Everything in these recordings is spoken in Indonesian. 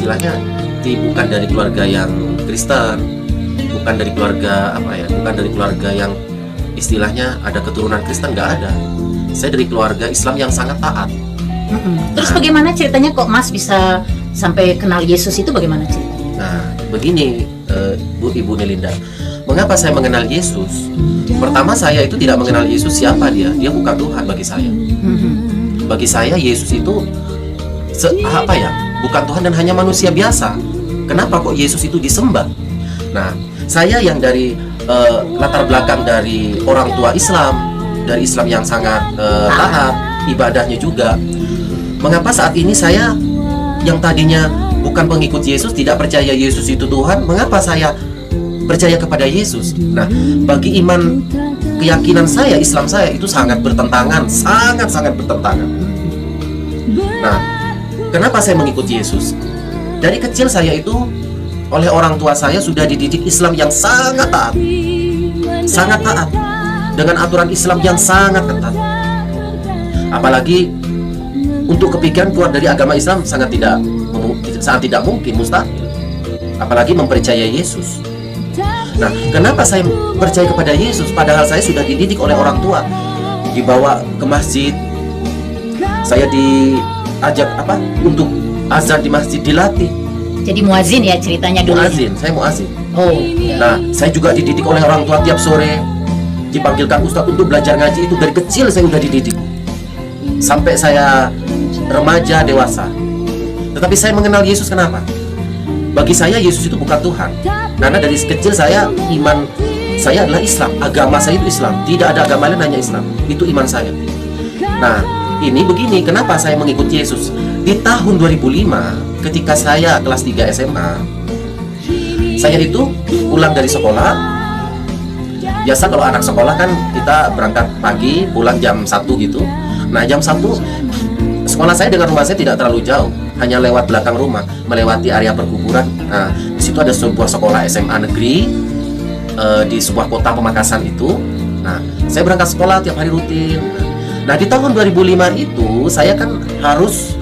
istilahnya bukan dari keluarga yang Kristen, bukan dari keluarga bukan dari keluarga yang istilahnya ada keturunan Kristen, nggak ada. Saya dari keluarga Islam yang sangat taat. Terus bagaimana ceritanya kok Mas bisa sampai kenal Yesus itu, bagaimana ceritanya? Nah, begini Ibu Nelinda, mengapa saya mengenal Yesus? Pertama, saya itu tidak mengenal Yesus siapa dia. Dia bukan Tuhan bagi saya. Bagi saya Yesus itu bukan Tuhan dan hanya manusia biasa. Kenapa kok Yesus itu disembah? Nah, saya yang dari latar belakang dari orang tua Islam, dari Islam yang sangat taat, ibadahnya juga. Mengapa saat ini saya yang tadinya bukan pengikut Yesus, tidak percaya Yesus itu Tuhan, mengapa saya percaya kepada Yesus? Nah, bagi iman, keyakinan saya, Islam saya itu sangat bertentangan, sangat bertentangan. Nah, kenapa saya mengikuti Yesus? Dari kecil saya itu oleh orang tua saya sudah dididik Islam yang sangat taat, dengan aturan Islam yang sangat ketat. Apalagi untuk kepikiran keluar dari agama Islam sangat tidak mungkin, mustahil. Apalagi mempercayai Yesus. Nah, kenapa saya percaya kepada Yesus? Padahal saya sudah dididik oleh orang tua, dibawa ke masjid, saya diajak untuk azan di masjid, dilatih. Jadi muazin ya ceritanya dulu. Saya muazin. Oh. Nah, saya juga dididik oleh orang tua tiap sore, dipanggilkan ustadz untuk belajar ngaji. Itu dari kecil saya sudah dididik. Sampai saya remaja, dewasa. Tetapi saya mengenal Yesus kenapa? Bagi saya Yesus itu bukan Tuhan. Karena dari kecil saya, iman saya adalah Islam. Agama saya itu Islam. Tidak ada agama lain, hanya Islam. Itu iman saya. Nah, ini begini, kenapa saya mengikuti Yesus? Di tahun 2005, ketika saya kelas 3 SMA, saya itu pulang dari sekolah. Biasa kalau anak sekolah kan kita berangkat pagi, pulang jam 1 gitu. Nah, jam 1 sekolah saya dengan rumah saya tidak terlalu jauh, hanya lewat belakang rumah, melewati area perkuburan. Nah, di situ ada sebuah sekolah SMA negeri di sebuah kota Pamekasan itu. Nah, saya berangkat sekolah tiap hari rutin. Nah, di tahun 2005 itu saya kan harus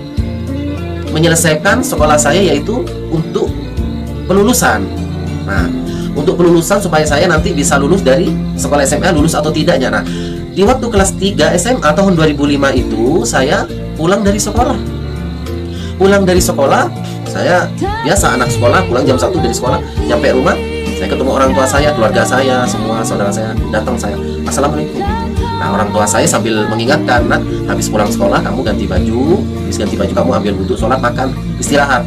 menyelesaikan sekolah saya, yaitu untuk pelulusan. Nah, untuk pelulusan supaya saya nanti bisa lulus dari sekolah SMA, lulus atau tidaknya. Nah, di waktu kelas 3 SMA tahun 2005 itu saya pulang dari sekolah. Saya biasa anak sekolah, pulang jam 1 dari sekolah, nyampe rumah, saya ketemu orang tua saya, keluarga saya, semua saudara saya datang, saya assalamualaikum. Nah, orang tua saya sambil mengingatkan, nak, habis pulang sekolah kamu ganti baju, kamu ambil wudhu, sholat, makan, istirahat.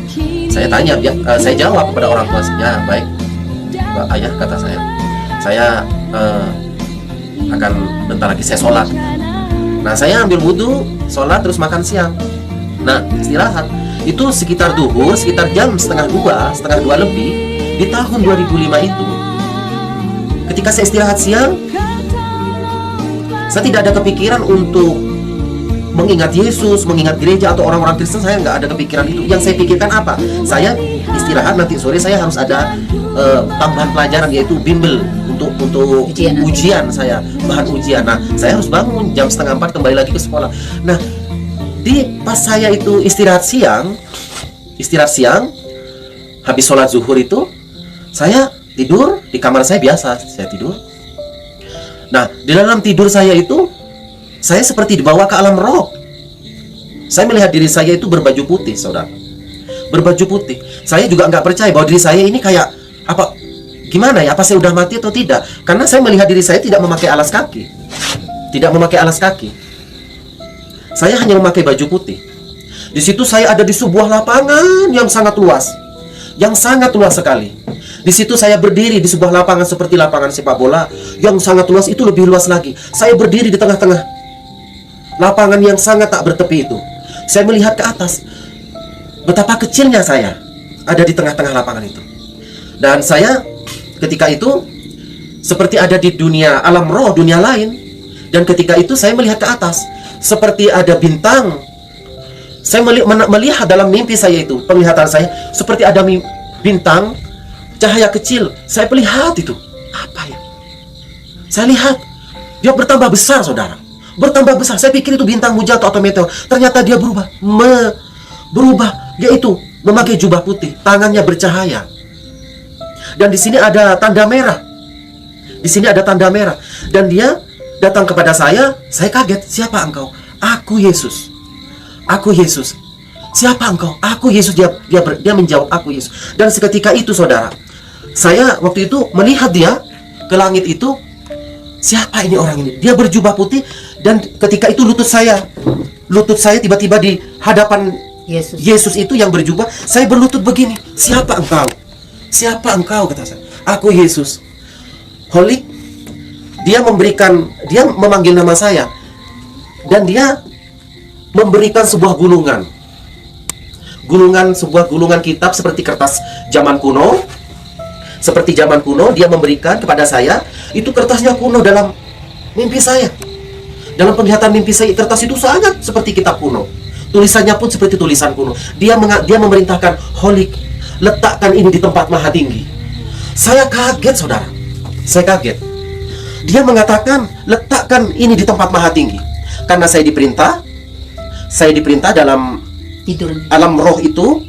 Saya tanya, saya jawab kepada orang tua saya, baik ayah, kata saya akan bentar lagi saya sholat. Nah, saya ambil wudhu, sholat, terus makan siang. Nah, istirahat itu sekitar duhur, sekitar jam setengah dua lebih di tahun 2005 itu. Ketika saya istirahat siang, saya tidak ada kepikiran untuk mengingat Yesus, mengingat gereja atau orang-orang Kristen. Saya nggak ada kepikiran itu. Yang saya pikirkan apa? Saya istirahat, nanti sore saya harus ada tambahan pelajaran, yaitu bimbel untuk ujian saya, bahan ujian. Nah, saya harus bangun jam 3:30 kembali lagi ke sekolah. Nah, pas saya itu istirahat siang, habis sholat zuhur itu saya tidur di kamar saya biasa, saya tidur. Nah, di dalam tidur saya itu saya seperti dibawa ke alam roh. Saya melihat diri saya itu berbaju putih, saudara. Berbaju putih. Saya juga nggak percaya bahwa diri saya ini kayak gimana ya? Apa saya udah mati atau tidak? Karena saya melihat diri saya tidak memakai alas kaki. Saya hanya memakai baju putih. Di situ saya ada di sebuah lapangan yang sangat luas sekali. Di situ saya berdiri di sebuah lapangan seperti lapangan sepak bola yang sangat luas, itu lebih luas lagi. Saya berdiri di tengah-tengah lapangan yang sangat tak bertepi itu. Saya melihat ke atas. Betapa kecilnya saya ada di tengah-tengah lapangan itu. Dan saya ketika itu seperti ada di dunia alam roh, dunia lain. Dan ketika itu saya melihat ke atas seperti ada bintang. Saya melihat dalam mimpi saya itu, penglihatan saya seperti ada bintang, cahaya kecil. Saya melihat itu, apa ya? Saya lihat dia bertambah besar, saudara. Bertambah besar. Saya pikir itu bintang jatuh atau meteor. Ternyata dia berubah. Dia itu memakai jubah putih, tangannya bercahaya. Dan di sini ada tanda merah. Di sini ada tanda merah. Dan dia datang kepada saya kaget. Siapa engkau? Aku Yesus. Aku Yesus. Siapa engkau? Aku Yesus. Dia menjawab, aku Yesus. Dan seketika itu saudara, saya waktu itu melihat dia ke langit itu. Siapa ini orang ini? Dia berjubah putih. Dan ketika itu lutut saya tiba-tiba di hadapan Yesus itu yang berjubah. Saya berlutut begini. Siapa engkau? Siapa engkau? Kata saya. Aku Yesus. Holik. Dia memanggil nama saya. Dan dia memberikan sebuah gulungan. Sebuah gulungan kitab seperti kertas zaman kuno. Seperti zaman kuno, dia memberikan kepada saya. Itu kertasnya kuno dalam mimpi saya. Dalam penglihatan mimpi saya, kertas itu sangat seperti kitab kuno. Tulisannya pun seperti tulisan kuno. Dia memerintahkan, Holik, letakkan ini di tempat maha tinggi. Saya kaget saudara. Saya kaget. Dia mengatakan, letakkan ini di tempat maha tinggi. Karena saya diperintah dalam tidur alam roh itu.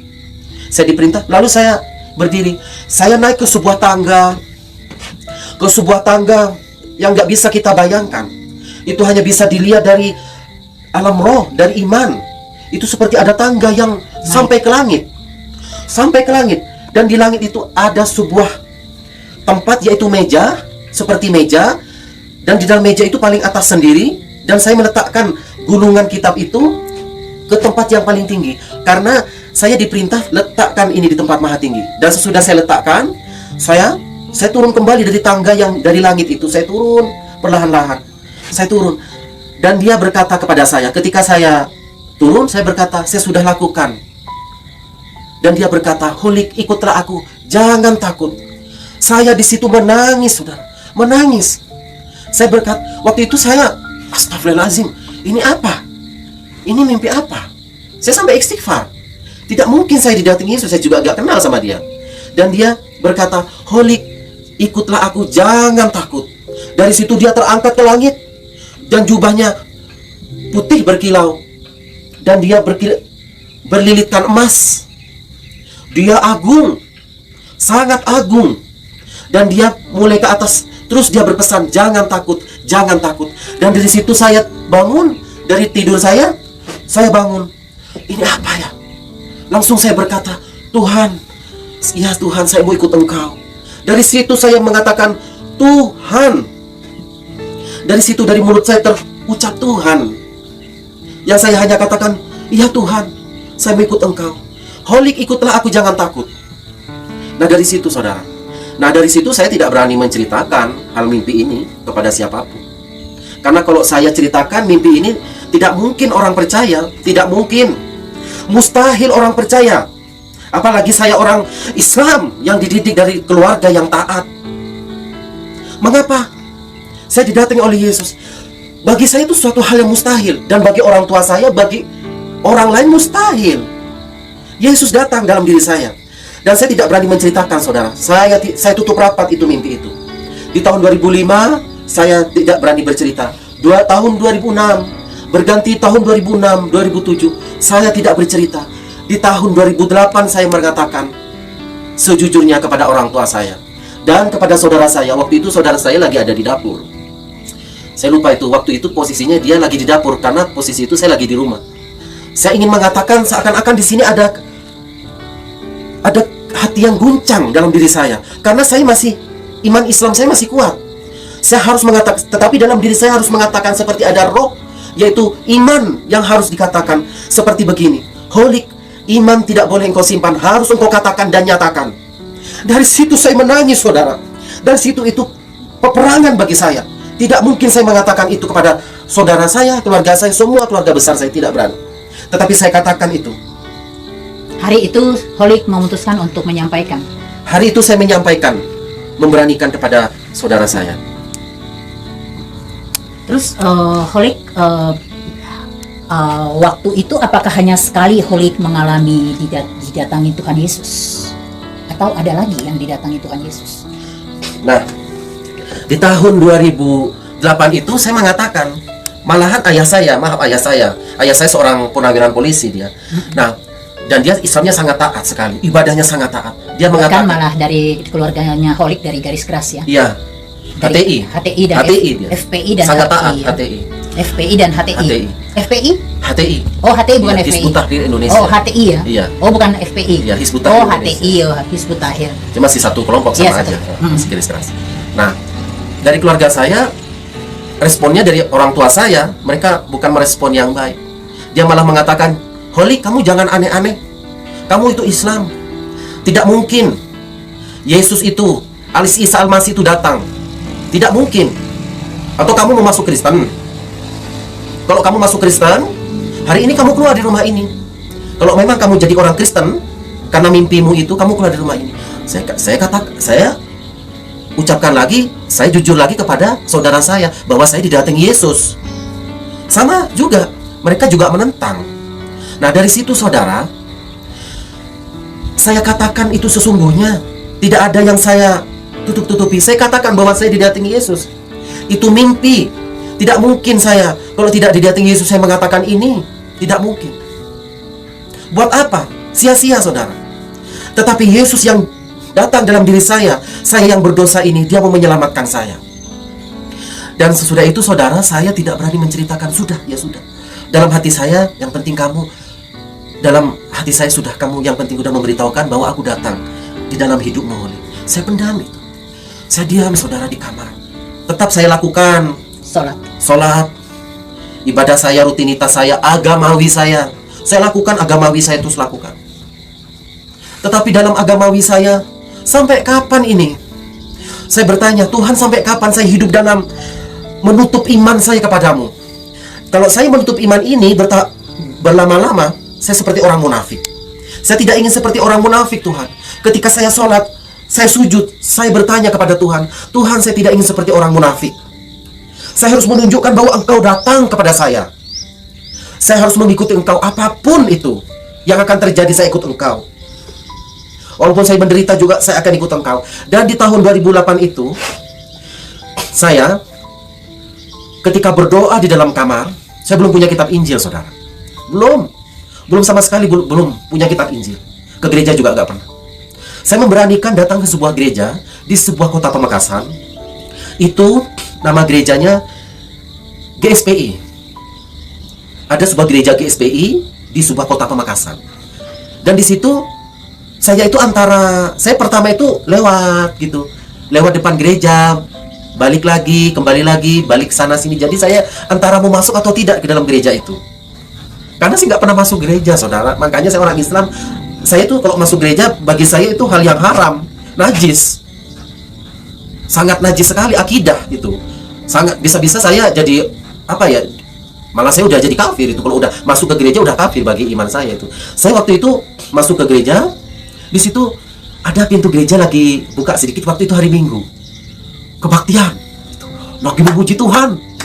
Saya diperintah, lalu saya berdiri. Saya naik ke sebuah tangga. Yang gak bisa kita bayangkan. Itu hanya bisa dilihat dari alam roh, dari iman. Itu seperti ada tangga yang sampai ke langit. Dan di langit itu ada sebuah tempat, yaitu meja. Seperti meja. Dan di dalam meja itu paling atas sendiri. Dan saya meletakkan gulungan kitab itu ke tempat yang paling tinggi. Karena saya diperintah letakkan ini di tempat maha tinggi. Dan sesudah saya letakkan, saya turun kembali dari tangga yang dari langit itu. Saya turun perlahan-lahan. Saya turun. Dan dia berkata kepada saya, ketika saya turun, saya berkata, saya sudah lakukan. Dan dia berkata, Holik, ikutlah aku, jangan takut. Saya di situ menangis, saudara, menangis. Saya berkata, waktu itu saya, astagfirullahaladzim, ini apa? Ini mimpi apa? Saya sampai istighfar. Tidak mungkin saya didatangi Yesus, saya juga gak kenal sama dia. Dan dia berkata, Holik, ikutlah aku, jangan takut. Dari situ dia terangkat ke langit. Dan jubahnya putih berkilau. Dan dia berlilitkan emas. Dia agung, sangat agung. Dan dia mulai ke atas. Terus dia berpesan, jangan takut, jangan takut. Dan dari situ saya bangun. Dari tidur saya bangun. Ini apa ya? Langsung saya berkata, Tuhan, ya Tuhan, saya mau ikut Engkau. Dari situ saya mengatakan, Tuhan. Dari situ dari mulut saya terucap Tuhan. Yang saya hanya katakan, iya Tuhan, saya mau ikut Engkau. Holik, ikutlah aku, jangan takut. Nah dari situ saudara. Nah dari situ saya tidak berani menceritakan hal mimpi ini kepada siapapun. Karena kalau saya ceritakan mimpi ini, tidak mungkin orang percaya. Tidak mungkin. Mustahil orang percaya. Apalagi saya orang Islam yang dididik dari keluarga yang taat. Mengapa? Saya didatangi oleh Yesus. Bagi saya itu suatu hal yang mustahil. Dan bagi orang tua saya, bagi orang lain mustahil. Yesus datang dalam diri saya. Dan saya tidak berani menceritakan saudara. Saya tutup rapat itu mimpi itu. Di tahun 2005 saya tidak berani bercerita. Tahun 2006 berganti, tahun 2006, 2007 saya tidak bercerita. Di tahun 2008 saya mengatakan sejujurnya kepada orang tua saya dan kepada saudara saya. Waktu itu saudara saya lagi ada di dapur. Saya lupa itu, waktu itu posisinya dia lagi di dapur karena posisi itu saya lagi di rumah. Saya ingin mengatakan seakan-akan di sini ada hati yang guncang dalam diri saya. Karena saya masih, iman Islam saya masih kuat. Saya harus mengatakan, tetapi dalam diri saya harus mengatakan seperti ada roh, yaitu iman yang harus dikatakan seperti begini. Holik, iman tidak boleh engkau simpan, harus engkau katakan dan nyatakan. Dari situ saya menangis saudara. Dari situ itu peperangan bagi saya. Tidak mungkin saya mengatakan itu kepada saudara saya, keluarga saya, semua keluarga besar saya tidak berani. Tetapi saya katakan itu. Hari itu Holik memutuskan untuk menyampaikan. Hari itu saya menyampaikan, memberanikan kepada saudara saya. Terus Holik waktu itu apakah hanya sekali Holik mengalami didatangi Tuhan Yesus? Atau ada lagi yang didatangi Tuhan Yesus? Nah, di tahun 2008 itu saya mengatakan, malahan ayah saya seorang perwira polisi dia. Nah, Dan dia Islamnya sangat taat sekali, ibadahnya sangat taat. Dia Bahkan mengatakan, malah dari keluarganya holik dari garis keras ya. iya, Dari HTI, HTI dan HTI dia. FPI dan sangat HTI. taat ya. HTI, FPI dan HTI. HTI. FPI? HTI. Oh, HTI bukan Iya, FPI. Hizbut Tahrir Indonesia. Oh, HTI ya? Iya. Oh, bukan FPI. Iya, Hizbut Oh, Tahrir HTI, oh, Hizbut Tahrir. Cuma si satu kelompok Iya, sama satu. aja, Hmm. si garis keras. Nah, dari keluarga saya, responnya dari orang tua saya, mereka bukan merespon yang baik. Dia malah mengatakan, Holik, kamu jangan aneh-aneh. Kamu itu Islam. Tidak mungkin Yesus itu, Isa Al-Masih itu datang. Tidak mungkin. Atau kamu mau masuk Kristen? Kalau kamu masuk Kristen, hari ini kamu keluar di rumah ini. Kalau memang kamu jadi orang Kristen, karena mimpimu itu, kamu keluar di rumah ini. Saya ucapkan lagi, saya jujur lagi kepada saudara saya bahwa saya didatangi Yesus. Sama juga, mereka juga menentang. Nah, dari situ saudara, saya katakan itu sesungguhnya tidak ada yang saya tutup-tutupi. Saya katakan bahwa saya didatangi Yesus. Itu mimpi. Tidak mungkin saya, kalau tidak didatangi Yesus, saya mengatakan ini. Tidak mungkin. Buat apa? Sia-sia saudara. Tetapi Yesus yang datang dalam diri saya yang berdosa ini, dia mau menyelamatkan saya. Dan sesudah itu saudara, saya tidak berani menceritakan. Sudah, ya sudah. Dalam hati saya, yang penting kamu, dalam hati saya sudah, kamu yang penting udah memberitahukan bahwa aku datang di dalam hidupmu, Holik. Saya pendam itu. Saya diam saudara di kamar. Tetap saya lakukan sholat, ibadah saya, rutinitas saya, agamawi saya lakukan, agamawi saya terus lakukan. Tetapi dalam agamawi saya, sampai kapan ini? Saya bertanya, Tuhan, sampai kapan saya hidup dalam menutup iman saya kepadamu? Kalau saya menutup iman ini berlama-lama, saya seperti orang munafik. Saya tidak ingin seperti orang munafik, Tuhan. Ketika saya sholat, saya sujud, saya bertanya kepada Tuhan, Tuhan, saya tidak ingin seperti orang munafik. Saya harus menunjukkan bahwa Engkau datang kepada saya. Saya harus mengikuti Engkau, apapun itu yang akan terjadi, saya ikut Engkau. Walaupun saya menderita juga, saya akan ikut Engkau. Dan di tahun 2008 itu, saya ketika berdoa di dalam kamar, saya belum punya kitab Injil, saudara. Belum sama sekali, belum punya kitab Injil. Ke gereja juga gak pernah. Saya memberanikan datang ke sebuah gereja di sebuah kota Pamekasan. Itu nama gerejanya GSPI. Ada sebuah gereja GSPI di sebuah kota Pamekasan. Dan di situ saya pertama itu lewat gitu, lewat depan gereja, balik lagi, kembali lagi, balik sana sini. Jadi saya antara mau masuk atau tidak ke dalam gereja itu. Karena saya nggak pernah masuk gereja, saudara. Makanya saya orang Islam. Saya tuh kalau masuk gereja, bagi saya itu hal yang haram, najis. Sangat najis sekali akidah itu. Sangat bisa-bisa saya jadi apa ya? Malah saya udah jadi kafir itu. Kalau udah masuk ke gereja udah kafir bagi iman saya itu. Saya waktu itu masuk ke gereja, di situ ada pintu gereja lagi buka sedikit, waktu itu hari Minggu. Kebaktian. Lagi memuji Tuhan.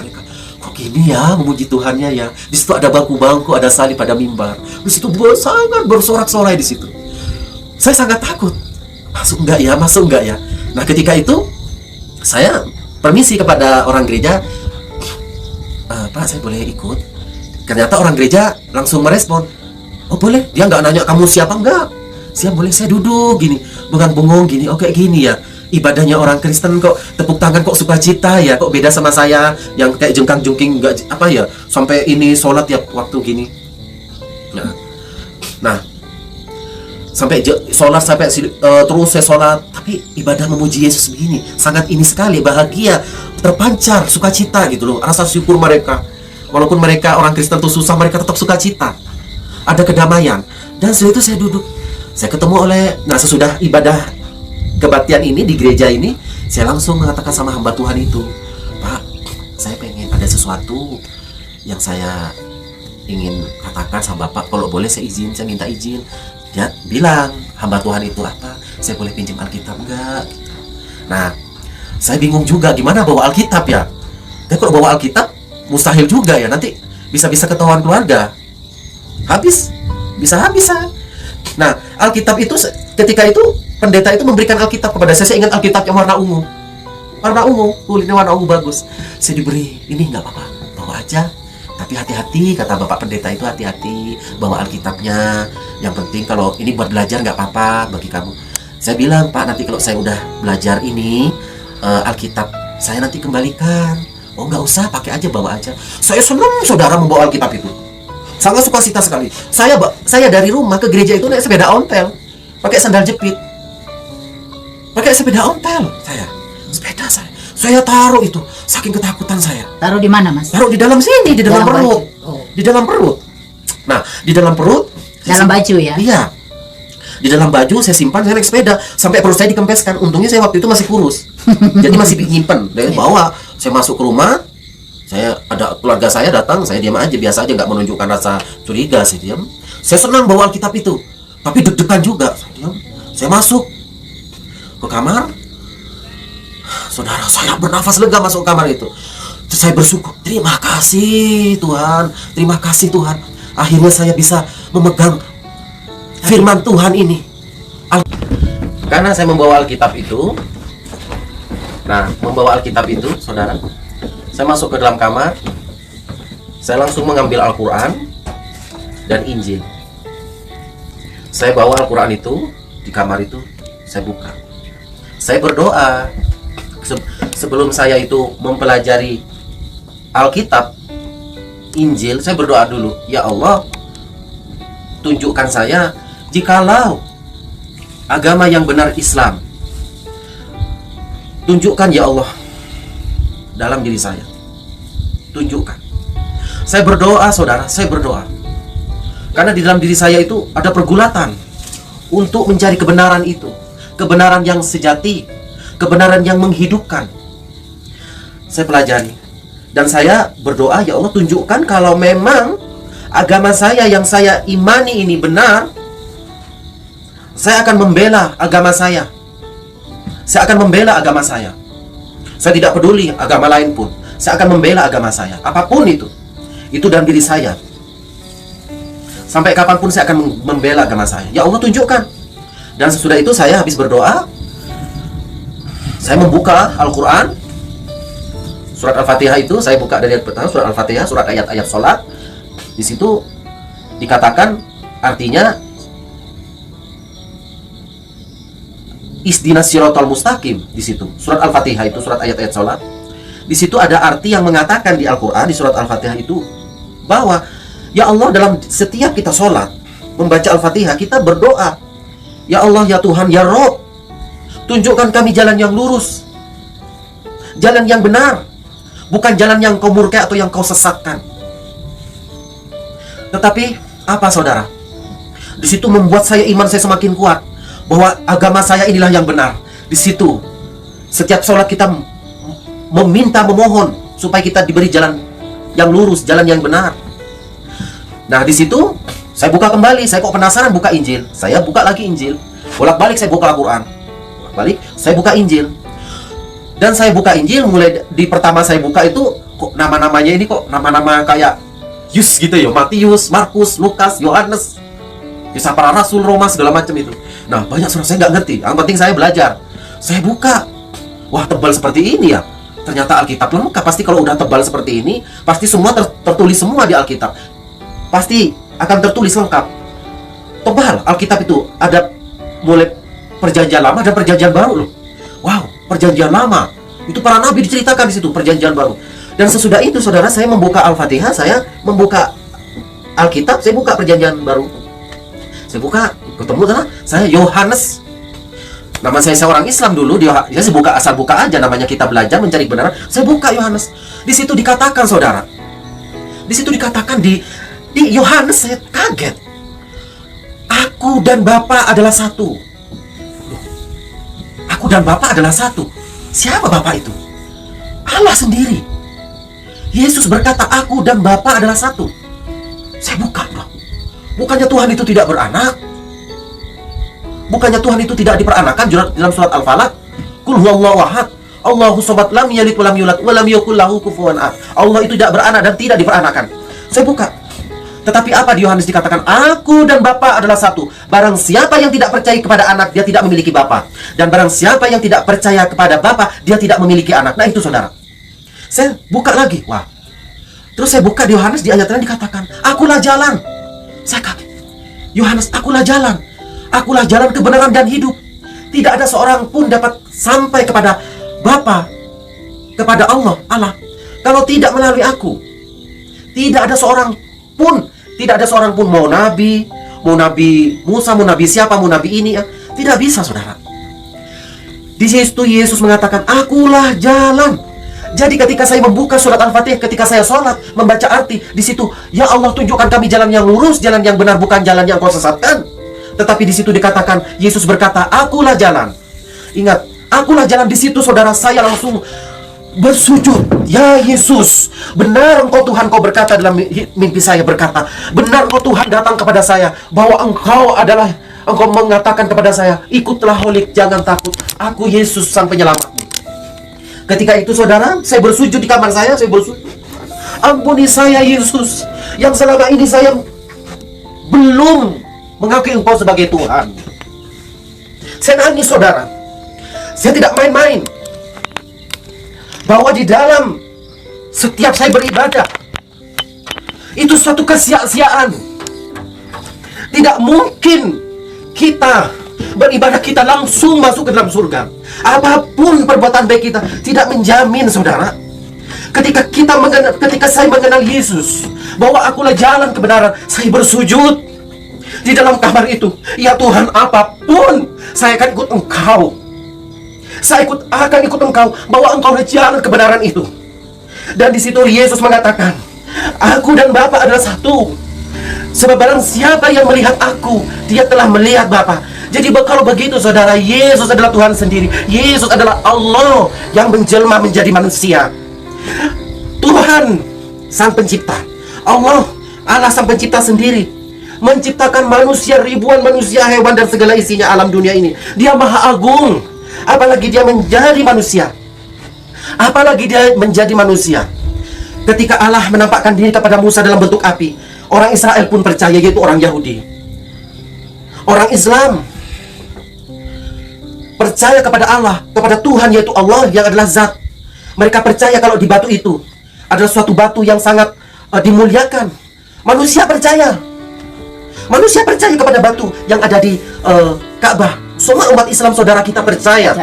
Kok gini ya memuji Tuhannya ya. Di situ ada bangku-bangku, ada salib, ada mimbar. Di situ sangat bersorak-sorai di situ. Saya sangat takut. Masuk enggak ya? Nah, ketika itu saya permisi kepada orang gereja, Pak, saya boleh ikut? Ternyata orang gereja langsung merespon, oh boleh. Dia nggak nanya kamu siapa, enggak. Siap, boleh, saya duduk gini, bengong gini. Oh kayak gini ya ibadahnya orang Kristen, kok tepuk tangan kok sukacita ya, kok beda sama saya yang kayak jengkang-jungking, nggak apa ya, sampai ini sholat tiap waktu gini. Nah sampai sholat, sampai terus saya sholat, tapi ibadah memuji Yesus begini, sangat ini sekali, bahagia, terpancar sukacita gitu loh, rasa syukur mereka. Walaupun mereka orang Kristen tuh susah, mereka tetap sukacita, ada kedamaian. Dan setelah itu saya duduk, saya ketemu sesudah ibadah kebaktian ini di gereja ini, saya langsung mengatakan sama hamba Tuhan itu, Pak, saya pengen ada sesuatu yang saya ingin katakan sama Bapak, kalau boleh saya minta izin. Dia bilang, hamba Tuhan itu apa? Saya boleh pinjam Alkitab enggak? Nah, saya bingung juga gimana bawa Alkitab ya. Dan kalau bawa Alkitab mustahil juga ya, nanti bisa-bisa ketahuan keluarga. Bisa habis. Nah, Alkitab itu ketika itu pendeta itu memberikan Alkitab kepada saya. Saya ingat Alkitab yang warna ungu, kulitnya warna ungu bagus. Saya diberi, ini nggak apa-apa, bawa aja. Tapi hati-hati, kata Bapak Pendeta itu, hati-hati bawa Alkitabnya. Yang penting kalau ini buat belajar nggak apa-apa bagi kamu. Saya bilang, Pak, nanti kalau saya udah belajar ini Alkitab saya nanti kembalikan. Oh, nggak usah, pakai aja, bawa aja. Saya senang saudara membawa Alkitab itu. Sangat sukacita sekali. Saya dari rumah ke gereja itu naik sepeda ontel, pakai sandal jepit, pakai sepeda ontel. Sepeda saya taruh itu, saking ketakutan saya. Taruh di mana, Mas? Taruh di dalam sini, di dalam perut. Oh. Di dalam perut. Nah, di dalam perut. Dalam baju ya? Iya. Di dalam baju saya simpan, saya naik sepeda sampai perut saya dikempeskan. Untungnya saya waktu itu masih kurus, jadi masih nyimpen. Saya bawa, saya masuk ke rumah. Ada keluarga saya datang, saya diam aja, biasa aja, nggak menunjukkan rasa curiga. Saya diam. Saya senang bawa Alkitab itu, tapi deg-degan juga. Saya diam. Saya masuk ke kamar. Saudara, saya bernafas lega masuk kamar itu. Terus saya bersyukur, terima kasih Tuhan, terima kasih Tuhan. Akhirnya saya bisa memegang firman Tuhan ini. Karena saya membawa Alkitab itu. Nah, membawa Alkitab itu, saudara, saya masuk ke dalam kamar. Saya langsung mengambil Al-Quran dan Injil. Saya bawa Al-Quran itu di kamar itu, saya buka. Saya berdoa. Sebelum saya itu mempelajari Alkitab, Injil, saya berdoa dulu. Ya Allah, tunjukkan saya jikalau agama yang benar Islam. Tunjukkan ya Allah dalam diri saya. Tunjukkan. Saya berdoa, saudara, saya berdoa. Karena di dalam diri saya itu ada pergulatan untuk mencari kebenaran itu. Kebenaran yang sejati, kebenaran yang menghidupkan. Saya pelajari. Dan saya berdoa, ya Allah, tunjukkan kalau memang agama saya yang saya imani ini benar, saya akan membela agama saya. Saya akan membela agama saya. Saya tidak peduli agama lain pun. Saya akan membela agama saya. Apapun itu. Itu dalam diri saya. Sampai kapanpun saya akan membela agama saya. Ya Allah, tunjukkan. Dan sesudah itu saya habis berdoa, saya membuka Al-Quran. Surat Al-Fatihah itu saya buka dari ayat pertama, surat Al-Fatihah, surat ayat-ayat sholat. Di situ dikatakan artinya Ihdinas Shiratal Mustaqim. Di situ surat Al-Fatihah itu surat ayat-ayat sholat. Di situ ada arti yang mengatakan di Al-Quran, di surat Al-Fatihah itu, bahwa ya Allah, dalam setiap kita sholat membaca Al-Fatihah, kita berdoa, ya Allah, ya Tuhan, ya Rob, tunjukkan kami jalan yang lurus, jalan yang benar, bukan jalan yang kau murka atau yang kau sesatkan. Tetapi apa, saudara? Di situ membuat saya, iman saya semakin kuat bahwa agama saya inilah yang benar. Di situ setiap sholat kita meminta, memohon supaya kita diberi jalan yang lurus, jalan yang benar. Nah, di situ saya buka kembali. Saya kok penasaran, buka Injil. Saya buka lagi Injil. Bolak-balik saya buka Al-Quran. Bolak-balik saya buka Injil. Dan saya buka Injil, mulai di pertama saya buka itu, kok nama-namanya ini kok nama-nama kayak Yus gitu ya, Matius, Markus, Lukas, Yohanes, kisah para rasul, Roma, segala macam itu. Nah, banyak surat saya nggak ngerti. Yang penting saya belajar. Saya buka. Wah, tebal seperti ini ya. Ternyata Alkitab lengkap. Pasti kalau udah tebal seperti ini, pasti semua tertulis semua di Alkitab. Pasti akan tertulis lengkap. Tebal Alkitab itu. Ada mulai perjanjian lama dan perjanjian baru loh. Wow, perjanjian lama itu para nabi diceritakan di situ, perjanjian baru. Dan sesudah itu, saudara, saya membuka Al-Fatihah, saya membuka Alkitab, saya buka perjanjian baru. Saya buka, ketemu sana, saya Yohanes. Nama saya seorang Islam dulu, saya buka, asal buka aja, namanya kita belajar mencari kebenaran. Saya buka Yohanes. Di situ dikatakan, saudara. Di situ dikatakan di Yohanes, saya kaget. Aku dan Bapa adalah satu. Aku dan Bapa adalah satu. Siapa Bapa itu? Allah sendiri. Yesus berkata, aku dan Bapa adalah satu. Saya buka, bro. Bukannya Tuhan itu tidak beranak? Bukannya Tuhan itu tidak diperanakan dalam surat Al-Falaq? Qul huwallahu ahad, Allahu samad, lam yalid wa lam yulad wa lam yakul lahu kufuwan ahad. Allah itu tidak beranak dan tidak diperanakan. Saya buka. Tetapi apa di Yohanes dikatakan? Aku dan Bapa adalah satu. Barang siapa yang tidak percaya kepada anak, dia tidak memiliki Bapa. Dan barang siapa yang tidak percaya kepada Bapa, dia tidak memiliki anak. Nah itu, saudara. Saya buka lagi. Wah. Terus saya buka di Yohanes, di ayat lain dikatakan, akulah jalan. Saya kaget. Yohanes, akulah jalan. Akulah jalan kebenaran dan hidup. Tidak ada seorang pun dapat sampai kepada Bapa, kepada Allah, kalau tidak melalui aku. Tidak ada seorang pun, mau Nabi Musa, mau Nabi siapa, mau Nabi ini, ya. Tidak bisa, saudara. Di situ Yesus mengatakan, akulah jalan. Jadi ketika saya membuka surat Al-Fatihah, ketika saya sholat, membaca arti, di situ, ya Allah tunjukkan kami jalan yang lurus, jalan yang benar, bukan jalan yang kau sesatkan. Tetapi di situ dikatakan, Yesus berkata, akulah jalan. Ingat, akulah jalan. Di situ saudara, saya langsung bersujud. Ya Yesus, benar engkau Tuhan, kau berkata dalam mimpi saya, berkata, benar engkau Tuhan datang kepada saya, bahwa engkau mengatakan kepada saya, ikutlah Holik, jangan takut, aku Yesus sang penyelamatmu. Ketika itu saudara, saya bersujud di kamar saya bersujud. Ampuni saya Yesus, yang selama ini saya belum mengakui engkau sebagai Tuhan. Saya nangis saudara. Saya tidak main-main. Bahwa di dalam setiap saya beribadah, itu suatu kesia-siaan. Tidak mungkin kita beribadah kita langsung masuk ke dalam surga. Apapun perbuatan baik kita tidak menjamin, saudara. Ketika saya mengenal Yesus, bahwa akulah jalan kebenaran, saya bersujud di dalam kamar itu. Ya Tuhan, apapun saya akan ikut Engkau. Saya akan ikut Engkau, bahwa Engkau adalah jalan kebenaran itu. Dan di situ Yesus mengatakan, aku dan Bapa adalah satu. Sebab barang siapa yang melihat aku, dia telah melihat Bapa. Jadi kalau begitu saudara, Yesus adalah Tuhan sendiri. Yesus adalah Allah yang menjelma menjadi manusia. Tuhan sang pencipta, Allah sang pencipta sendiri, menciptakan manusia, ribuan manusia, hewan, dan segala isinya alam dunia ini. Dia maha agung. Apalagi dia menjadi manusia. Ketika Allah menampakkan diri kepada Musa dalam bentuk api, orang Israel pun percaya, yaitu orang Yahudi. Orang Islam percaya kepada Allah, kepada Tuhan, yaitu Allah yang adalah zat. Mereka percaya kalau di batu itu adalah suatu batu yang sangat dimuliakan. Manusia percaya kepada batu yang ada di Ka'bah. Semua umat Islam saudara kita percaya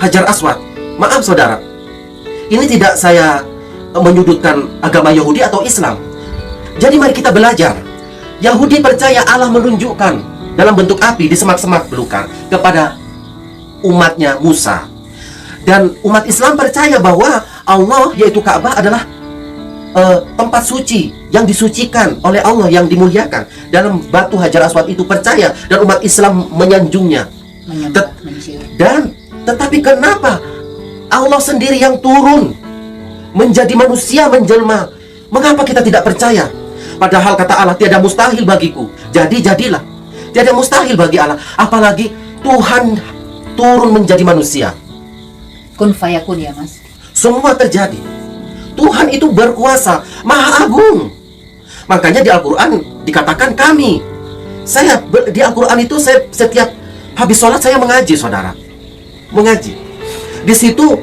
Hajar Aswad. Maaf saudara, ini tidak saya menyudutkan agama Yahudi atau Islam. Jadi mari kita belajar. Yahudi percaya Allah menunjukkan dalam bentuk api di semak-semak belukar kepada umatnya Musa. Dan umat Islam percaya bahwa Allah, yaitu Ka'bah, adalah tempat suci yang disucikan oleh Allah, yang dimuliakan. Dalam batu Hajar Aswad itu percaya, dan umat Islam menyanjungnya. Tetapi kenapa Allah sendiri yang turun menjadi manusia, menjelma? Mengapa kita tidak percaya? Padahal kata Allah, tiada mustahil bagiku. Jadilah. Tiada mustahil bagi Allah. Apalagi Tuhan turun menjadi manusia. Kun fayakun ya mas. Semua terjadi. Tuhan itu berkuasa, maha agung. Makanya di Al-Quran dikatakan kami. Di Al-Quran itu saya setiap habis sholat saya mengaji, saudara. Mengaji. Di situ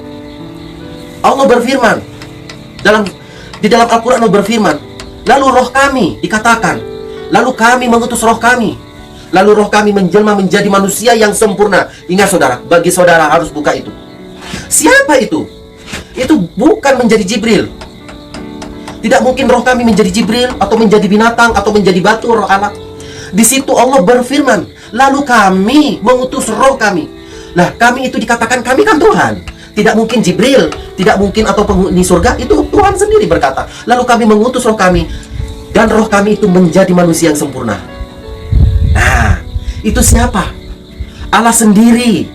Allah berfirman. Di dalam Al-Quran Allah berfirman, lalu roh kami dikatakan, lalu kami mengutus roh kami. Lalu roh kami menjelma menjadi manusia yang sempurna. Ingat saudara, bagi saudara harus buka itu. Siapa itu? Itu bukan menjadi Jibril. Tidak mungkin roh kami menjadi Jibril, atau menjadi binatang, atau menjadi batu, roh Allah. Di situ Allah berfirman, lalu kami mengutus roh kami. Nah, kami itu dikatakan kami kan Tuhan. Tidak mungkin Jibril, tidak mungkin atau penghuni surga. Itu Tuhan sendiri berkata, lalu kami mengutus roh kami, dan roh kami itu menjadi manusia yang sempurna. Nah, itu siapa? Allah sendiri.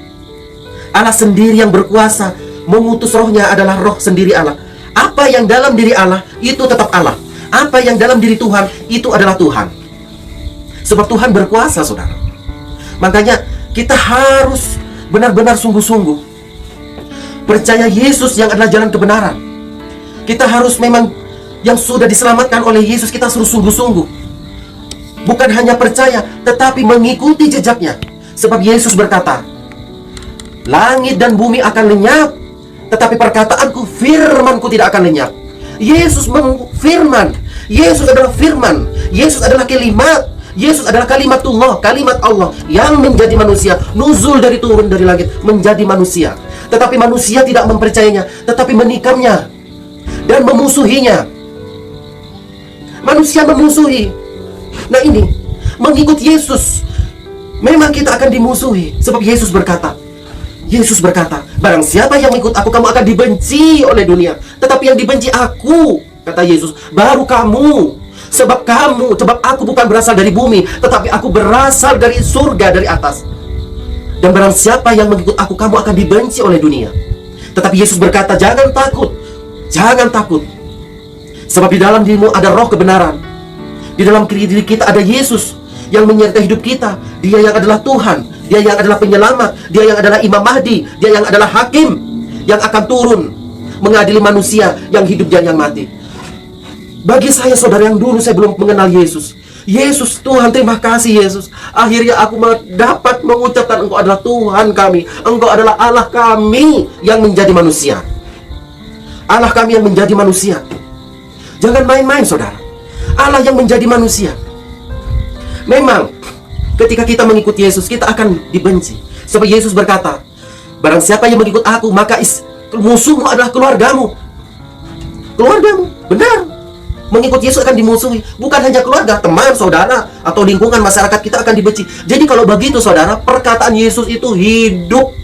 Allah sendiri yang berkuasa. Mengutus rohnya adalah roh sendiri Allah. Apa yang dalam diri Allah, itu tetap Allah. Apa yang dalam diri Tuhan, itu adalah Tuhan. Sebab Tuhan berkuasa, saudara. Makanya kita harus benar-benar sungguh-sungguh percaya Yesus yang adalah jalan kebenaran. Kita harus memang yang sudah diselamatkan oleh Yesus, kita harus sungguh-sungguh. Bukan hanya percaya, tetapi mengikuti jejaknya. Sebab Yesus berkata, langit dan bumi akan lenyap, tetapi perkataanku, firmanku tidak akan lenyap. Yesus firman. Yesus adalah firman. Yesus adalah kalimat. Yesus adalah kalimatullah, kalimat Allah yang menjadi manusia, nuzul dari turun dari langit menjadi manusia. Tetapi manusia tidak mempercayainya, tetapi menikamnya dan memusuhinya. Manusia memusuhi. Nah ini, mengikut Yesus memang kita akan dimusuhi. Sebab Yesus berkata, barang siapa yang mengikut aku, kamu akan dibenci oleh dunia. Tetapi yang dibenci aku, kata Yesus, baru kamu. Sebab aku bukan berasal dari bumi, tetapi aku berasal dari surga, dari atas. Dan barang siapa yang mengikut aku, kamu akan dibenci oleh dunia. Tetapi Yesus berkata, jangan takut. Jangan takut. Sebab di dalam dirimu ada roh kebenaran. Di dalam diri kita ada Yesus yang menyertai hidup kita. Dia yang adalah Tuhan, Dia yang adalah penyelamat, Dia yang adalah Imam Mahdi, Dia yang adalah hakim yang akan turun mengadili manusia yang hidup dan yang mati. Bagi saya, saudara, yang dulu saya belum mengenal Yesus, Tuhan, terima kasih Yesus. Akhirnya aku dapat mengucapkan Engkau adalah Tuhan kami, Engkau adalah Allah kami yang menjadi manusia. Allah kami yang menjadi manusia. Jangan main-main, saudara. Allah yang menjadi manusia. Memang ketika kita mengikut Yesus, kita akan dibenci. Sebab Yesus berkata, barang siapa yang mengikut aku, maka musuhmu adalah keluargamu. Keluargamu, benar. Mengikut Yesus akan dimusuhi. Bukan hanya keluarga, teman, saudara, atau lingkungan masyarakat kita akan dibenci. Jadi kalau begitu, saudara, perkataan Yesus itu hidup.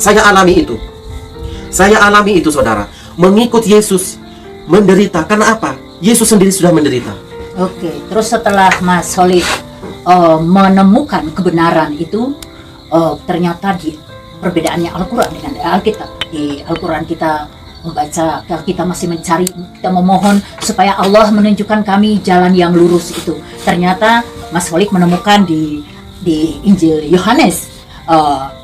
Saya alami itu. Saudara. Mengikut Yesus menderita. Karena apa? Yesus sendiri sudah menderita. Oke, terus setelah Mas Holid menemukan kebenaran itu, ternyata di perbedaannya Al-Quran dengan Alkitab. Di Al-Quran kita membaca, kita masih mencari, kita memohon supaya Allah menunjukkan kami jalan yang lurus itu. Ternyata Mas Holid menemukan di Injil Yohanes,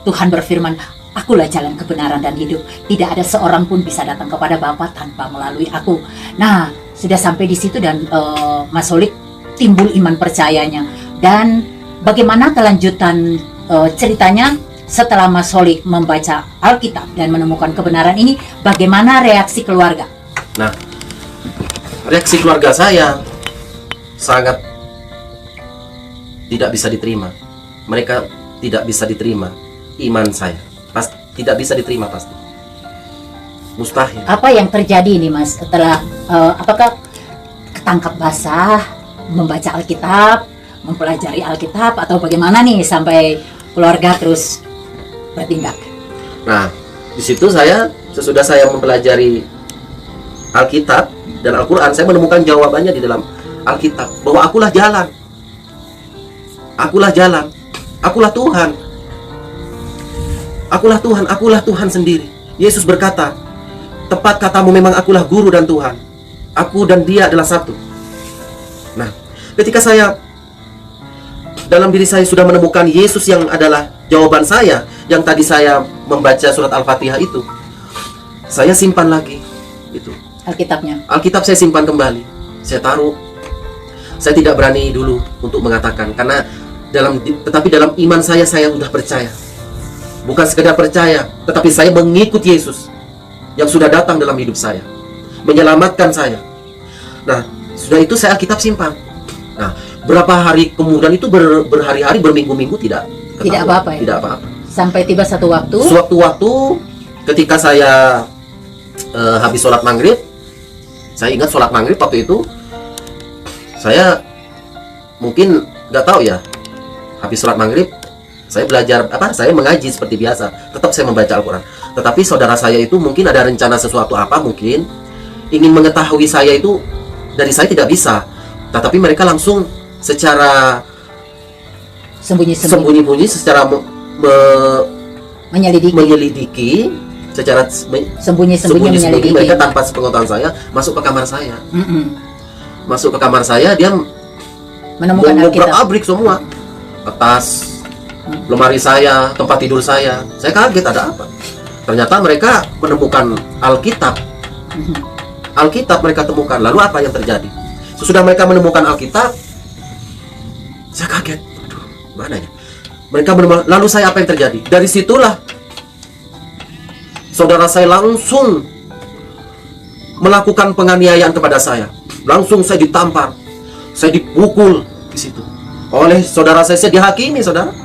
Tuhan berfirman, akulah jalan kebenaran dan hidup. Tidak ada seorang pun bisa datang kepada Bapa tanpa melalui aku. Nah, sudah sampai di situ dan Mas Holid timbul iman percayanya. Dan bagaimana kelanjutan ceritanya? Setelah Mas Holid membaca Alkitab dan menemukan kebenaran ini, bagaimana reaksi keluarga? Nah, reaksi keluarga saya sangat tidak bisa diterima. Mereka tidak bisa diterima iman saya. Tidak bisa diterima pasti. Mustahil. Apa yang terjadi ini, Mas? Setelah apakah ketangkap basah membaca Alkitab, mempelajari Alkitab, atau bagaimana nih sampai keluarga terus bertindak? Nah, di situ sesudah saya mempelajari Alkitab dan Al-Quran, saya menemukan jawabannya di dalam Alkitab bahwa akulah jalan, akulah Tuhan, akulah Tuhan sendiri. Yesus berkata, tepat katamu, memang akulah guru dan Tuhan. Aku dan Dia adalah satu. Nah, ketika saya dalam diri saya sudah menemukan Yesus yang adalah jawaban saya, yang tadi saya membaca surat Al-Fatihah itu, saya simpan lagi itu. Alkitab saya simpan kembali. Saya taruh. Saya tidak berani dulu untuk mengatakan, karena tetapi dalam iman saya sudah percaya. Bukan sekedar percaya, tetapi saya mengikut Yesus yang sudah datang dalam hidup saya, menyelamatkan saya. Nah, sudah itu saya Alkitab simpan. Nah, berapa hari kemudian itu berhari-hari, berminggu-minggu tidak apa-apa ya? Tidak apa-apa. Sampai tiba satu waktu ketika saya habis sholat maghrib. Saya ingat sholat maghrib waktu itu, saya mungkin nggak tahu ya, habis sholat maghrib saya belajar saya mengaji seperti biasa, tetap saya membaca Al-Quran. Tetapi saudara saya itu mungkin ada rencana sesuatu mungkin ingin mengetahui saya itu, dari saya tidak bisa. Tetapi mereka langsung secara sembunyi-sembunyi secara menyelidiki secara sembunyi-sembunyi menyelidiki. Mereka tanpa sepengetahuan saya masuk ke kamar saya. Masuk ke kamar saya, dia menemukan abrik semua, atas lemari saya, tempat tidur saya. Saya kaget, ada apa? Ternyata mereka menemukan Alkitab. Alkitab mereka temukan. Lalu apa yang terjadi? Sesudah mereka menemukan Alkitab, saya kaget. Aduh, mana ya? Mereka menemukan. Lalu apa yang terjadi? Dari situlah saudara saya langsung melakukan penganiayaan kepada saya. Langsung saya ditampar, saya dipukul di situ oleh saudara saya. Saya dihakimi, saudara.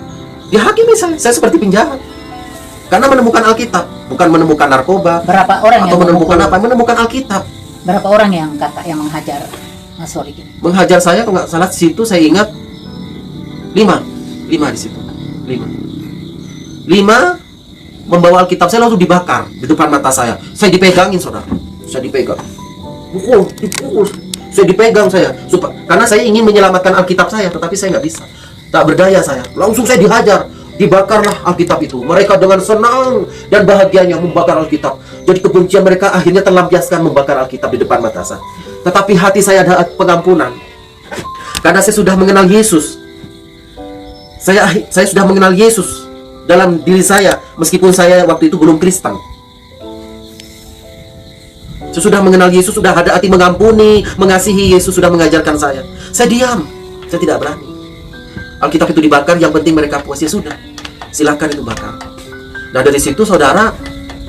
Dihakimi saya seperti penjahat. Karena menemukan Alkitab, bukan menemukan narkoba. Berapa orang atau yang menemukan memukul? apa? Menemukan Alkitab. Berapa orang yang kakak yang menghajar Mas Holik ini? Menghajar saya, kalau nggak salah di situ saya ingat 5 di situ. 5 membawa Alkitab, saya langsung dibakar di depan mata saya. Saya dipegangin, saudara. Saya dipegang. Dipukul. Saya dipegang saya. Karena saya ingin menyelamatkan Alkitab saya, tetapi saya nggak bisa. Tak berdaya saya. Langsung saya dihajar. Dibakarlah Alkitab itu. Mereka dengan senang dan bahagianya membakar Alkitab. Jadi kebencian mereka akhirnya terlampiaskan membakar Alkitab di depan mata saya. Tetapi hati saya ada pengampunan. Karena saya sudah mengenal Yesus. Saya sudah mengenal Yesus dalam diri saya, meskipun saya waktu itu belum Kristen. Saya sudah mengenal Yesus, sudah ada hati mengampuni, mengasihi. Yesus sudah mengajarkan saya. Saya diam, saya tidak berani. Alkitab itu dibakar, yang penting mereka puas, ya sudah, silakan itu bakar. Nah dari situ saudara,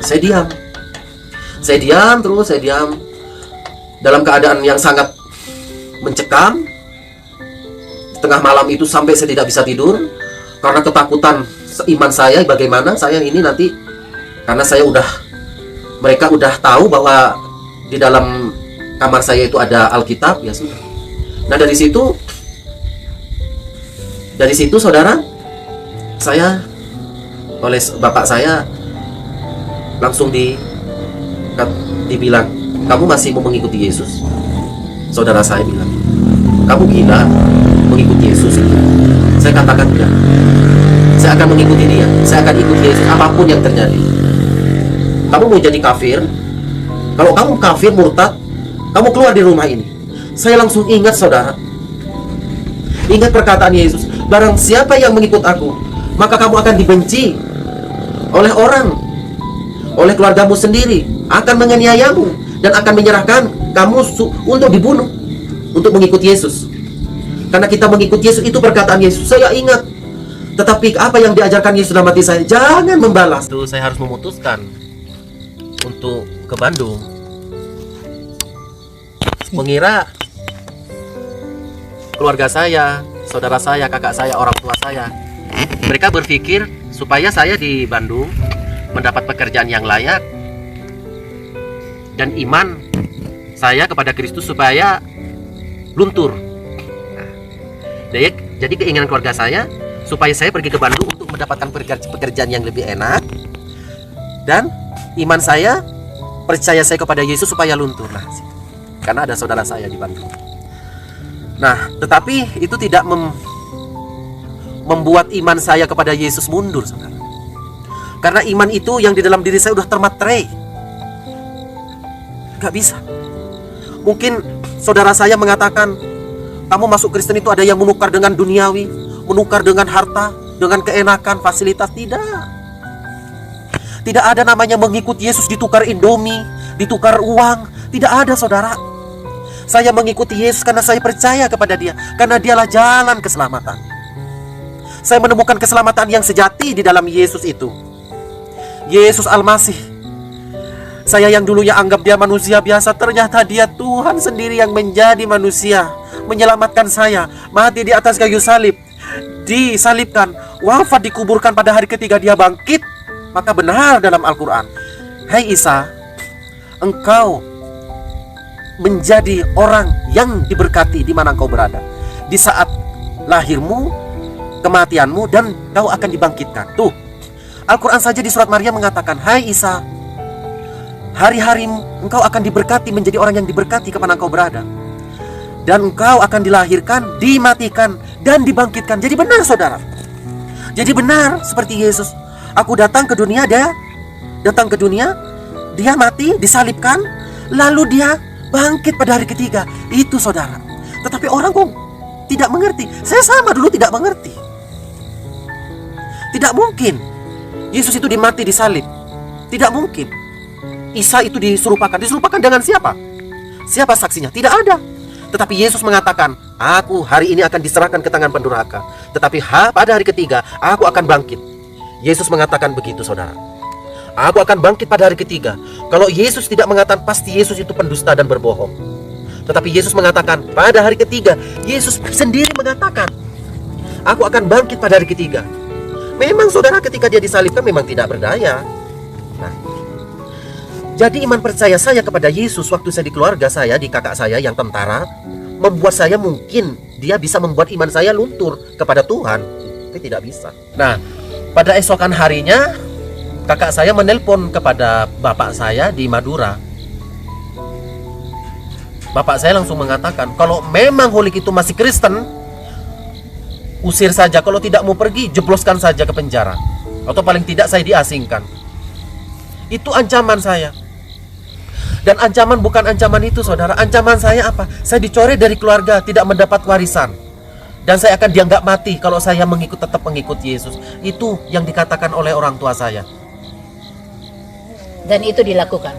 saya diam. Saya diam dalam keadaan yang sangat mencekam. Tengah malam itu sampai saya tidak bisa tidur karena ketakutan iman saya. Bagaimana saya ini nanti, karena mereka udah tahu bahwa di dalam kamar saya itu ada Alkitab, ya sudah. Nah dari situ saudara, saya oleh bapak saya langsung dibilang, kamu masih mau mengikuti Yesus? Saudara saya bilang, kamu gila mengikuti Yesus itu. Saya katakan tidak. Saya akan mengikuti dia. Saya akan ikuti Yesus apapun yang terjadi. Kamu mau jadi kafir? Kalau kamu kafir, murtad, kamu keluar di rumah ini. Saya langsung ingat, saudara. Ingat perkataan Yesus. Barang siapa yang mengikut aku, maka kamu akan dibenci oleh orang, oleh keluargamu sendiri, akan menganiayamu, dan akan menyerahkan kamu untuk dibunuh, untuk mengikut Yesus. Karena kita mengikut Yesus, itu perkataan Yesus. Saya ingat. Tetapi apa yang diajarkan Yesus dalam hati saya, jangan membalas. Itu saya harus memutuskan untuk ke Bandung. Mengira keluarga saya, saudara saya, kakak saya, orang tua saya, mereka berpikir supaya saya di Bandung mendapat pekerjaan yang layak dan iman saya kepada Kristus supaya luntur. Jadi keinginan keluarga saya supaya saya pergi ke Bandung untuk mendapatkan pekerjaan yang lebih enak, dan iman saya, percaya saya kepada Yesus supaya luntur. Nah, karena ada saudara saya di Bandung. Nah, tetapi itu tidak membuat iman saya kepada Yesus mundur, saudara. Karena iman itu yang di dalam diri saya udah termaterai. Gak bisa. Mungkin saudara saya mengatakan, kamu masuk Kristen itu ada yang menukar dengan duniawi, menukar dengan harta, dengan keenakan, fasilitas. Tidak ada namanya mengikut Yesus ditukar Indomie, ditukar uang. Tidak ada, saudara. Saya mengikuti Yesus karena saya percaya kepada dia, karena dialah jalan keselamatan. Saya menemukan keselamatan yang sejati di dalam Yesus itu. Yesus Al-Masih. Saya yang dulunya anggap dia manusia biasa, ternyata dia Tuhan sendiri yang menjadi manusia, menyelamatkan saya, mati di atas kayu salib, disalibkan, wafat, dikuburkan, pada hari ketiga dia bangkit. Maka benar dalam Al-Quran, hai Isa, engkau menjadi orang yang diberkati di mana engkau berada. Di saat lahirmu, kematianmu, dan kau akan dibangkitkan. Tuh, Al-Quran saja di surat Maryam mengatakan, hai Isa, hari-hari engkau akan diberkati, menjadi orang yang diberkati kemana engkau berada. Dan engkau akan dilahirkan, dimatikan, dan dibangkitkan. Jadi benar, saudara. Jadi benar seperti Yesus. Aku datang ke dunia, dia mati, disalibkan, lalu dia bangkit pada hari ketiga. Itu, saudara. Tetapi orang kok tidak mengerti. Saya sama dulu tidak mengerti. Tidak mungkin Yesus itu dimati, disalib. Tidak mungkin. Isa itu diserupakan dengan siapa? Siapa saksinya? Tidak ada. Tetapi Yesus mengatakan, aku hari ini akan diserahkan ke tangan pendurhaka, tetapi pada hari ketiga aku akan bangkit. Yesus mengatakan begitu, saudara. Aku akan bangkit pada hari ketiga. Kalau Yesus tidak mengatakan pasti Yesus itu pendusta dan berbohong. Tetapi Yesus mengatakan pada hari ketiga, Yesus sendiri mengatakan, aku akan bangkit pada hari ketiga. Memang saudara, ketika dia disalibkan memang tidak berdaya. Nah, jadi iman percaya saya kepada Yesus waktu saya di keluarga saya, di kakak saya yang tentara, membuat saya mungkin dia bisa membuat iman saya luntur kepada Tuhan. Tapi tidak bisa. Nah, pada esokan harinya kakak saya menelpon kepada bapak saya di Madura. Bapak saya langsung mengatakan, kalau memang Holik itu masih Kristen, usir saja. Kalau tidak mau pergi, jebloskan saja ke penjara. Atau paling tidak saya diasingkan. Itu ancaman saya. Dan ancaman bukan ancaman itu, saudara. Ancaman saya apa? Saya dicoret dari keluarga, tidak mendapat warisan. Dan saya akan dianggap mati kalau saya tetap mengikut Yesus. Itu yang dikatakan oleh orang tua saya. Dan itu dilakukan.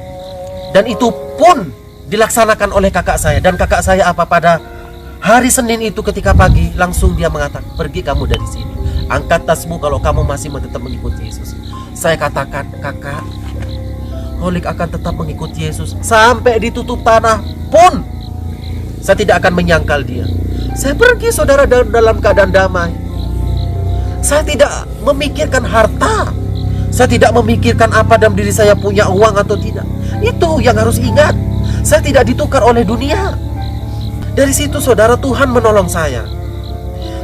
Dan itu pun dilaksanakan oleh kakak saya. Dan kakak saya apa? Pada hari Senin itu ketika pagi, langsung dia mengatakan, pergi kamu dari sini. Angkat tasmu kalau kamu masih tetap mengikuti Yesus. Saya katakan, kakak, Holik akan tetap mengikuti Yesus sampai ditutup tanah pun saya tidak akan menyangkal dia. Saya pergi, saudara, dalam keadaan damai. Saya tidak memikirkan harta. Saya tidak memikirkan apa dalam diri saya punya uang atau tidak. Itu yang harus ingat. Saya tidak ditukar oleh dunia. Dari situ, saudara, Tuhan menolong saya.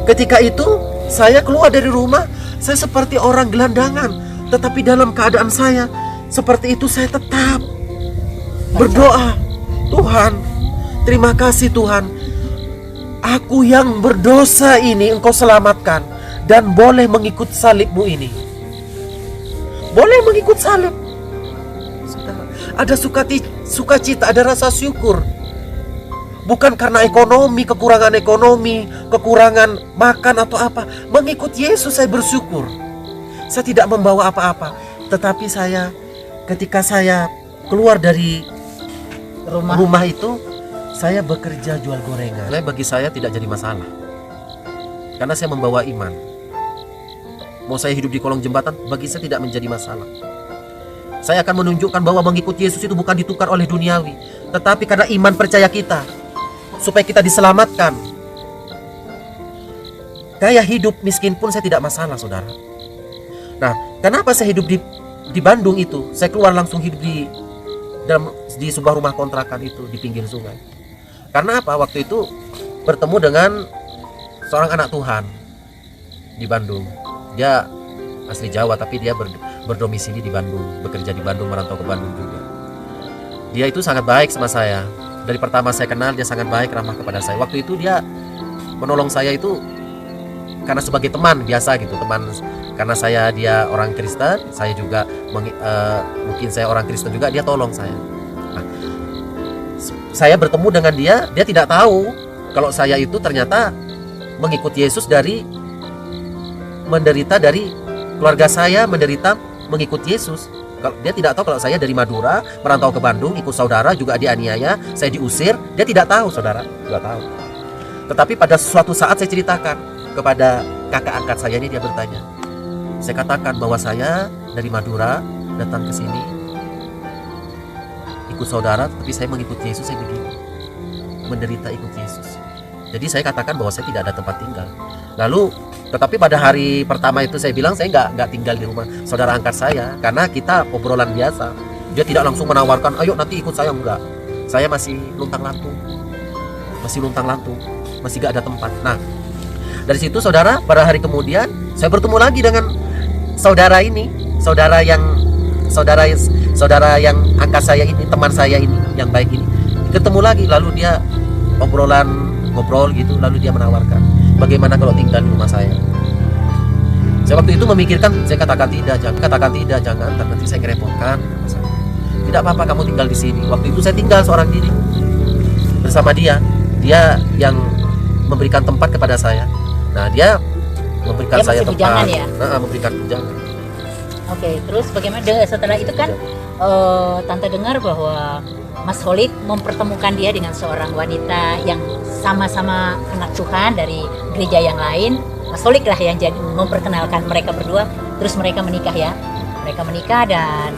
Ketika itu saya keluar dari rumah, saya seperti orang gelandangan. Tetapi dalam keadaan saya seperti itu, saya tetap berdoa, Tuhan, terima kasih Tuhan, aku yang berdosa ini Engkau selamatkan, dan boleh mengikut salib-Mu ini. Boleh mengikut salib. Ada sukacita, ada rasa syukur. Bukan karena ekonomi, kekurangan makan atau apa. Mengikut Yesus saya bersyukur. Saya tidak membawa apa-apa, tetapi ketika saya keluar dari rumah itu, saya bekerja jual gorengan. Bagi saya tidak jadi masalah, karena saya membawa iman. Mau saya hidup di kolong jembatan, bagi saya tidak menjadi masalah. Saya akan menunjukkan bahwa mengikut Yesus itu bukan ditukar oleh duniawi, tetapi karena iman percaya kita, supaya kita diselamatkan. Gaya hidup miskin pun saya tidak masalah, saudara. Nah, kenapa saya hidup di Bandung itu? Saya keluar langsung hidup di sebuah rumah kontrakan itu di pinggir sungai. Karena apa? Waktu itu bertemu dengan seorang anak Tuhan di Bandung. Dia asli Jawa, tapi dia berdomisili di Bandung, bekerja di Bandung, merantau ke Bandung juga. Dia itu sangat baik sama saya. Dari pertama saya kenal, dia sangat baik, ramah kepada saya. Waktu itu dia menolong saya itu karena sebagai teman biasa gitu, teman. Karena dia orang Kristen, saya juga mungkin saya orang Kristen juga, dia tolong saya. Nah, saya bertemu dengan dia tidak tahu kalau saya itu ternyata mengikuti Yesus menderita dari keluarga saya, menderita mengikuti Yesus. Dia tidak tahu kalau saya dari Madura merantau ke Bandung, ikut saudara juga dianiaya, saya diusir. Dia tidak tahu, saudara, tidak tahu. Tetapi pada suatu saat saya ceritakan kepada kakak angkat saya ini, dia bertanya. Saya katakan bahwa saya dari Madura datang ke sini ikut saudara, tapi saya mengikuti Yesus, saya begini, menderita ikut Yesus. Jadi saya katakan bahwa saya tidak ada tempat tinggal. Lalu, tetapi pada hari pertama itu saya bilang saya nggak tinggal di rumah saudara angkat saya, karena kita obrolan biasa. Dia tidak langsung menawarkan, ayo nanti ikut saya, enggak. Saya masih luntang-lantung, masih gak ada tempat. Nah, dari situ, saudara, pada hari kemudian saya bertemu lagi dengan saudara ini, saudara yang angkat saya ini, teman saya ini, yang baik ini. Ketemu lagi, lalu dia ngobrol gitu, lalu dia menawarkan, bagaimana kalau tinggal di rumah saya? Saya waktu itu memikirkan, saya katakan tidak, jangan, nanti saya ngerepotkan. Tidak apa-apa, kamu tinggal di sini. Waktu itu saya tinggal seorang diri bersama dia yang memberikan tempat kepada saya. Nah, dia memberikan saya tempat, bujangan ya? Memberikan bujangan. Oke, terus bagaimana setelah itu kan Tante dengar bahwa Mas Holik mempertemukan dia dengan seorang wanita yang sama-sama anak Tuhan dari gereja yang lain. Mas Holik lah yang jadi memperkenalkan mereka berdua, terus mereka menikah ya. mereka menikah dan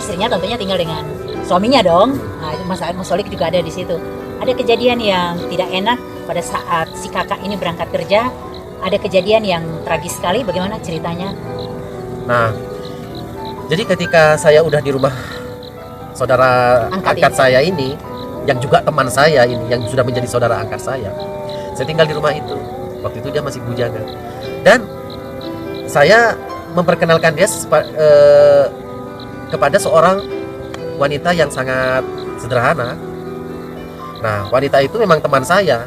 istrinya tentunya tinggal dengan suaminya dong. Nah, itu Mas Holik juga ada di situ. Ada kejadian yang tidak enak pada saat si kakak ini berangkat kerja. Ada kejadian yang tragis sekali. Bagaimana ceritanya? Nah, jadi ketika saya udah di rumah saudara angkat saya ini, yang juga teman saya ini, yang sudah menjadi saudara angkat saya tinggal di rumah itu. Waktu itu dia masih bujana. Dan saya memperkenalkan dia kepada seorang wanita yang sangat sederhana. Nah, wanita itu memang teman saya,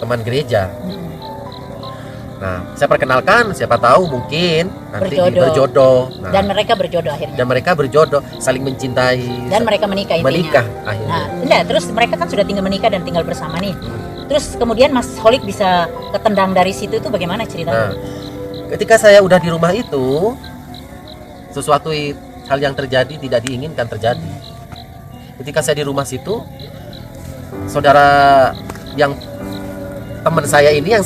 teman gereja. Nah, saya perkenalkan, siapa tahu mungkin nanti berjodoh. Nah, dan mereka berjodoh akhirnya. Dan mereka berjodoh, saling mencintai. Dan mereka menikah intinya. Menikah akhirnya. Nah, enggak, terus mereka kan sudah tinggal menikah dan tinggal bersama nih. Terus kemudian Mas Holik bisa ketendang dari situ itu bagaimana ceritanya? Nah, ketika saya udah di rumah itu, sesuatu hal yang terjadi tidak diinginkan terjadi. Ketika saya di rumah situ, saudara yang teman saya ini yang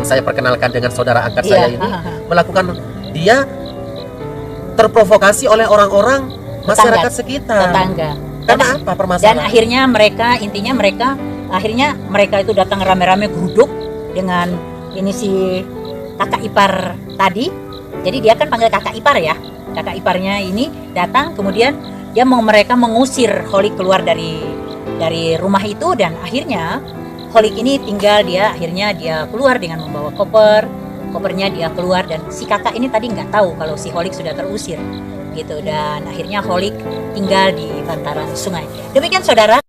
saya perkenalkan dengan saudara angkat saya ini melakukan, dia terprovokasi oleh orang-orang masyarakat sekitar. Tetangga. Karena apa permasalahan? Dan akhirnya mereka itu datang rame-rame geruduk dengan ini si kakak ipar tadi. Jadi dia kan panggil kakak ipar ya. Kakak iparnya ini datang, kemudian mereka mengusir Holik keluar dari rumah itu, dan akhirnya Holik ini akhirnya dia keluar dengan membawa kopernya dia keluar, dan si kakak ini tadi nggak tahu kalau si Holik sudah terusir gitu, dan akhirnya Holik tinggal di bantaran sungai. Demikian saudara.